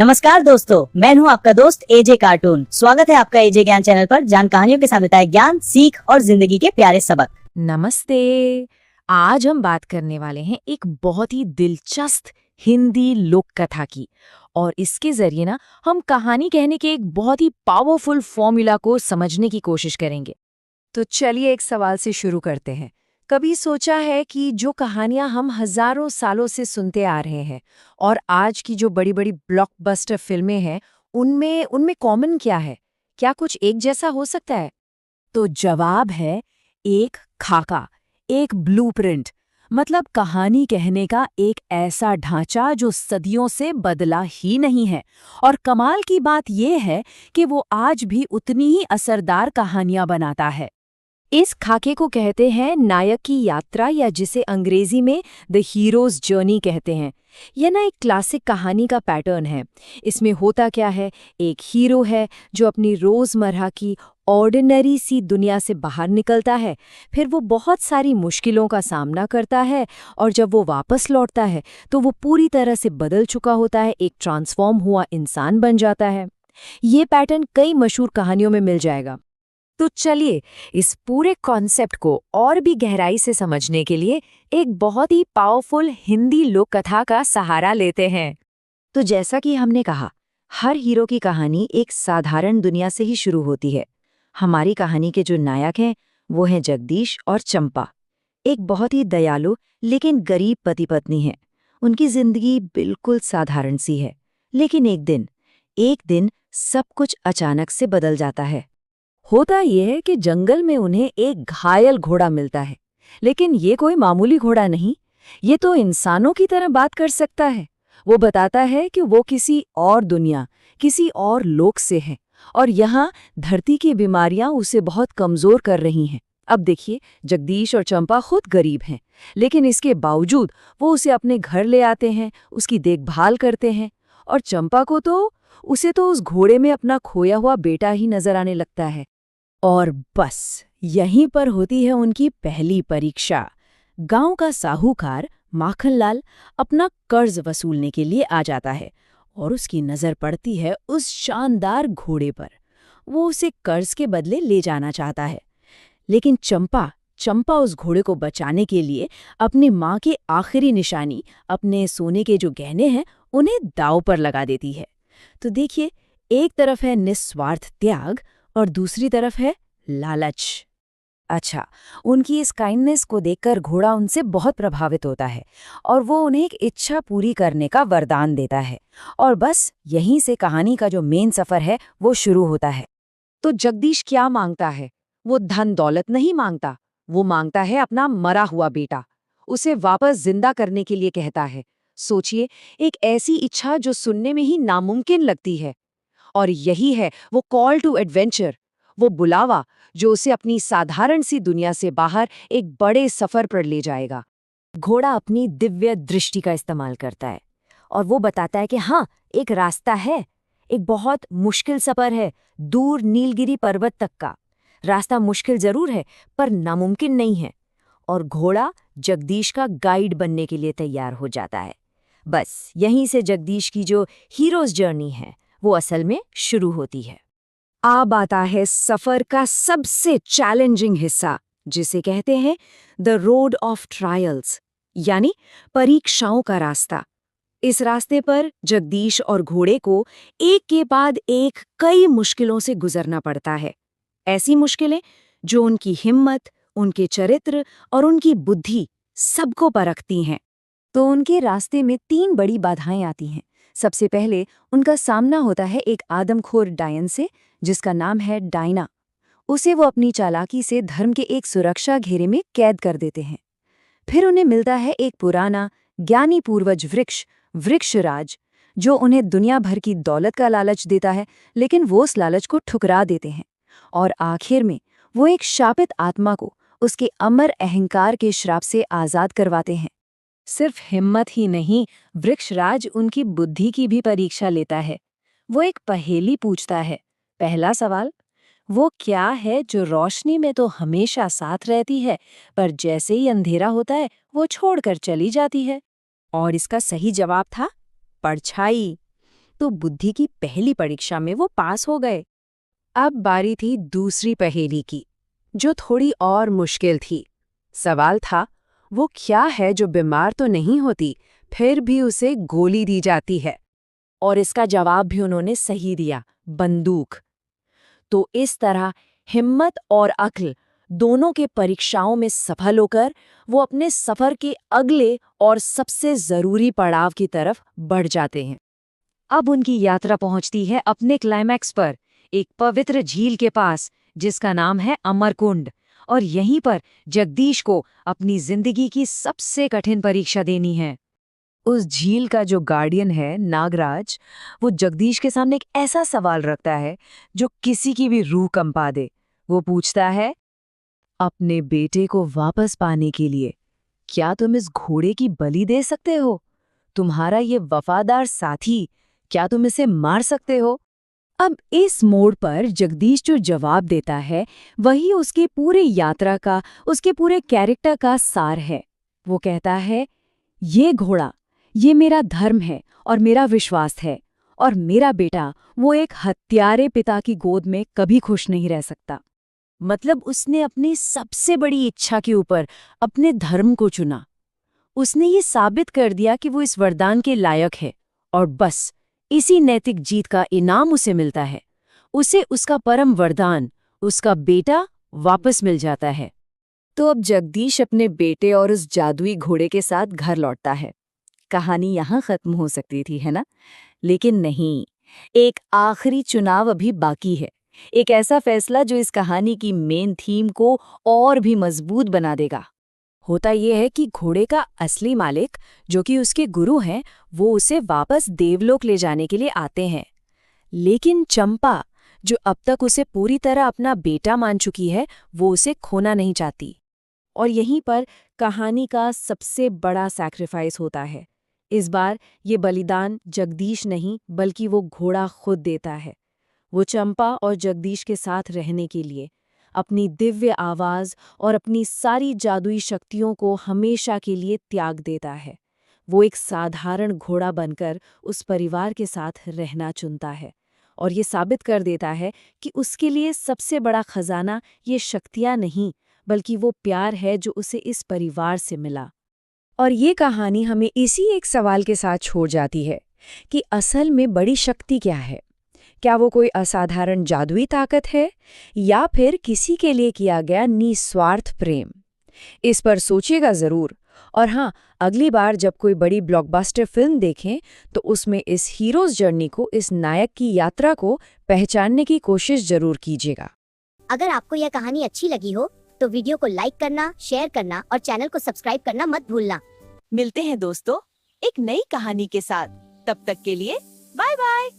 नमस्कार दोस्तों, मैं हूं आपका दोस्त एजे कार्टून। स्वागत है आपका एजे ज्ञान चैनल पर, जहां कहानियों के साथ बताए ज्ञान, सीख और जिंदगी के प्यारे सबक। नमस्ते। आज हम बात करने वाले हैं एक बहुत ही दिलचस्प हिंदी लोक कथा की। और इसके जरिए ना हम कहानी कहने के एक बहुत ही पावरफुल फॉर्मूला को समझने की कोशिश करेंगे। तो चलिए एक सवाल से शुरू करते हैं। कभी सोचा है कि जो कहानियां हम हजारों सालों से सुनते आ रहे हैं और आज की जो बड़ी बड़ी ब्लॉकबस्टर फिल्में हैं, उनमें उनमें कॉमन क्या है? क्या कुछ एक जैसा हो सकता है? तो जवाब है एक खाका, एक ब्लूप्रिंट। मतलब कहानी कहने का एक ऐसा ढांचा जो सदियों से बदला ही नहीं है। और कमाल की बात यह है कि वो आज भी उतनी ही असरदार कहानियां बनाता है। इस खाके को कहते हैं नायक की यात्रा, या जिसे अंग्रेजी में द हीरोज जर्नी कहते हैं। यह ना एक क्लासिक कहानी का पैटर्न है। इसमें होता क्या है, एक हीरो है जो अपनी रोजमर्रा की ऑर्डिनरी सी दुनिया से बाहर निकलता है। फिर वो बहुत सारी मुश्किलों का सामना करता है और जब वो वापस लौटता है तो वो पूरी तरह से बदल चुका होता है, एक ट्रांसफॉर्म हुआ इंसान बन जाता है। ये पैटर्न कई मशहूर कहानियों में मिल जाएगा। तो चलिए इस पूरे कॉन्सेप्ट को और भी गहराई से समझने के लिए एक बहुत ही पावरफुल हिंदी लोक कथा का सहारा लेते हैं। तो जैसा कि हमने कहा, हर हीरो की कहानी एक साधारण दुनिया से ही शुरू होती है। हमारी कहानी के जो नायक हैं वो हैं जगदीश और चंपा। एक बहुत ही दयालु लेकिन गरीब पति पत्नी है। उनकी जिंदगी बिल्कुल साधारण सी है। लेकिन एक दिन सब कुछ अचानक से बदल जाता है। होता यह है कि जंगल में उन्हें एक घायल घोड़ा मिलता है। लेकिन ये कोई मामूली घोड़ा नहीं, ये तो इंसानों की तरह बात कर सकता है। वो बताता है कि वो किसी और दुनिया, किसी और लोक से है और यहाँ धरती की बीमारियां उसे बहुत कमजोर कर रही हैं। अब देखिए, जगदीश और चंपा खुद गरीब हैं, लेकिन इसके बावजूद वो उसे अपने घर ले आते हैं, उसकी देखभाल करते हैं। और चंपा को तो उसे तो उस घोड़े में अपना खोया हुआ बेटा ही नजर आने लगता है। और बस यहीं पर होती है उनकी पहली परीक्षा। गांव का साहूकार माखनलाल अपना कर्ज वसूलने के लिए आ जाता है और उसकी नजर पड़ती है उस शानदार घोड़े पर। वो उसे कर्ज के बदले ले जाना चाहता है। लेकिन चंपा उस घोड़े को बचाने के लिए अपनी माँ की आखिरी निशानी, अपने सोने के जो गहने हैं, उन्हें दांव पर लगा देती है। तो देखिए, एक तरफ है निस्वार्थ त्याग और दूसरी तरफ है लालच। अच्छा, उनकी इस काइंडनेस को देखकर घोड़ा उनसे बहुत प्रभावित होता है और वो उन्हें एक इच्छा पूरी करने का वरदान देता है। और बस यहीं से कहानी का जो मेन सफर है वो शुरू होता है। तो जगदीश क्या मांगता है? वो धन दौलत नहीं मांगता, वो मांगता है अपना मरा हुआ बेटा। उसे वापस जिंदा करने के लिए कहता है। सोचिए, एक ऐसी इच्छा जो सुनने में ही नामुमकिन लगती है। और यही है वो कॉल टू एडवेंचर, वो बुलावा जो उसे अपनी साधारण सी दुनिया से बाहर एक बड़े सफर पर ले जाएगा। घोड़ा अपनी दिव्य दृष्टि का इस्तेमाल करता है और वो बताता है कि हाँ, एक रास्ता है, एक बहुत मुश्किल सफर है, दूर नीलगिरी पर्वत तक का। रास्ता मुश्किल जरूर है पर नामुमकिन नहीं है। और घोड़ा जगदीश का गाइड बनने के लिए तैयार हो जाता है। बस यहीं से जगदीश की जो हीरोज जर्नी है वो असल में शुरू होती है। अब आता है सफर का सबसे चैलेंजिंग हिस्सा, जिसे कहते हैं द रोड ऑफ ट्रायल्स, यानी परीक्षाओं का रास्ता। इस रास्ते पर जगदीश और घोड़े को एक के बाद एक कई मुश्किलों से गुजरना पड़ता है। ऐसी मुश्किलें जो उनकी हिम्मत, उनके चरित्र और उनकी बुद्धि सबको परखती हैं। तो उनके रास्ते में 3 बड़ी बाधाएं आती हैं। सबसे पहले उनका सामना होता है एक आदमखोर डायन से, जिसका नाम है डायना। उसे वो अपनी चालाकी से धर्म के एक सुरक्षा घेरे में कैद कर देते हैं। फिर उन्हें मिलता है एक पुराना ज्ञानी पूर्वज वृक्षराज, जो उन्हें दुनिया भर की दौलत का लालच देता है, लेकिन वो उस लालच को ठुकरा देते हैं। और आखिर में वो एक शापित आत्मा को उसके अमर अहंकार के श्राप से आजाद करवाते हैं। सिर्फ हिम्मत ही नहीं, वृक्षराज उनकी बुद्धि की भी परीक्षा लेता है। वो एक पहेली पूछता है। पहला सवाल, वो क्या है जो रोशनी में तो हमेशा साथ रहती है, पर जैसे ही अंधेरा होता है वो छोड़कर चली जाती है? और इसका सही जवाब था परछाई। तो बुद्धि की पहली परीक्षा में वो पास हो गए। अब बारी थी दूसरी पहेली की, जो थोड़ी और मुश्किल थी। सवाल था, वो क्या है जो बीमार तो नहीं होती, फिर भी उसे गोली दी जाती है? और इसका जवाब भी उन्होंने सही दिया, बंदूक। तो इस तरह हिम्मत और अक्ल दोनों के परीक्षाओं में सफल होकर वो अपने सफर के अगले और सबसे जरूरी पड़ाव की तरफ बढ़ जाते हैं। अब उनकी यात्रा पहुंचती है अपने क्लाइमैक्स पर, एक पवित्र झील के पास जिसका नाम है अमरकुंड। और यहीं पर जगदीश को अपनी जिंदगी की सबसे कठिन परीक्षा देनी है। उस झील का जो गार्डियन है नागराज, वो जगदीश के सामने एक ऐसा सवाल रखता है जो किसी की भी रूह कंपा दे। वो पूछता है, अपने बेटे को वापस पाने के लिए क्या तुम इस घोड़े की बलि दे सकते हो? तुम्हारा ये वफादार साथी, क्या तुम इसे मार सकते हो? अब इस मोड़ पर जगदीश जो जवाब देता है वही उसकी पूरी यात्रा का, उसके पूरे कैरेक्टर का सार है। वो कहता है, ये घोड़ा, ये मेरा धर्म है और मेरा विश्वास है, और मेरा बेटा वो एक हत्यारे पिता की गोद में कभी खुश नहीं रह सकता। मतलब उसने अपनी सबसे बड़ी इच्छा के ऊपर अपने धर्म को चुना। उसने ये साबित कर दिया कि वो इस वरदान के लायक है, और बस इसी नैतिक जीत का इनाम उसे मिलता है। उसे उसका परम वरदान, उसका बेटा वापस मिल जाता है। तो अब जगदीश अपने बेटे और उस जादुई घोड़े के साथ घर लौटता है। कहानी यहाँ खत्म हो सकती थी, है ना? लेकिन नहीं, एक आखिरी चुनाव अभी बाकी है। एक ऐसा फैसला जो इस कहानी की मेन थीम को और भी मजबूत बना देगा। होता यह है कि घोड़े का असली मालिक, जो कि उसके गुरु हैं, वो उसे वापस देवलोक ले जाने के लिए आते हैं। लेकिन चंपा, जो अब तक उसे पूरी तरह अपना बेटा मान चुकी है, वो उसे खोना नहीं चाहती। और यहीं पर कहानी का सबसे बड़ा सैक्रिफाइस होता है। इस बार ये बलिदान जगदीश नहीं बल्कि वो घोड़ा खुद देता है। वो चंपा और जगदीश के साथ रहने के लिए अपनी दिव्य आवाज़ और अपनी सारी जादुई शक्तियों को हमेशा के लिए त्याग देता है। वो एक साधारण घोड़ा बनकर उस परिवार के साथ रहना चुनता है, और ये साबित कर देता है कि उसके लिए सबसे बड़ा खजाना ये शक्तियाँ नहीं बल्कि वो प्यार है जो उसे इस परिवार से मिला। और ये कहानी हमें इसी एक सवाल के साथ छोड़ जाती है कि असल में बड़ी शक्ति क्या है? क्या वो कोई असाधारण जादुई ताकत है, या फिर किसी के लिए किया गया निस्वार्थ प्रेम? इस पर सोचिएगा ज़रूर। और हाँ, अगली बार जब कोई बड़ी ब्लॉकबस्टर फिल्म देखें तो उसमें इस हीरोज़ जर्नी को, इस नायक की यात्रा को पहचानने की कोशिश जरूर कीजिएगा। अगर आपको यह कहानी अच्छी लगी हो तो वीडियो को लाइक करना, शेयर करना और चैनल को सब्सक्राइब करना मत भूलना। मिलते हैं दोस्तों एक नई कहानी के साथ। तब तक के लिए बाय बाय।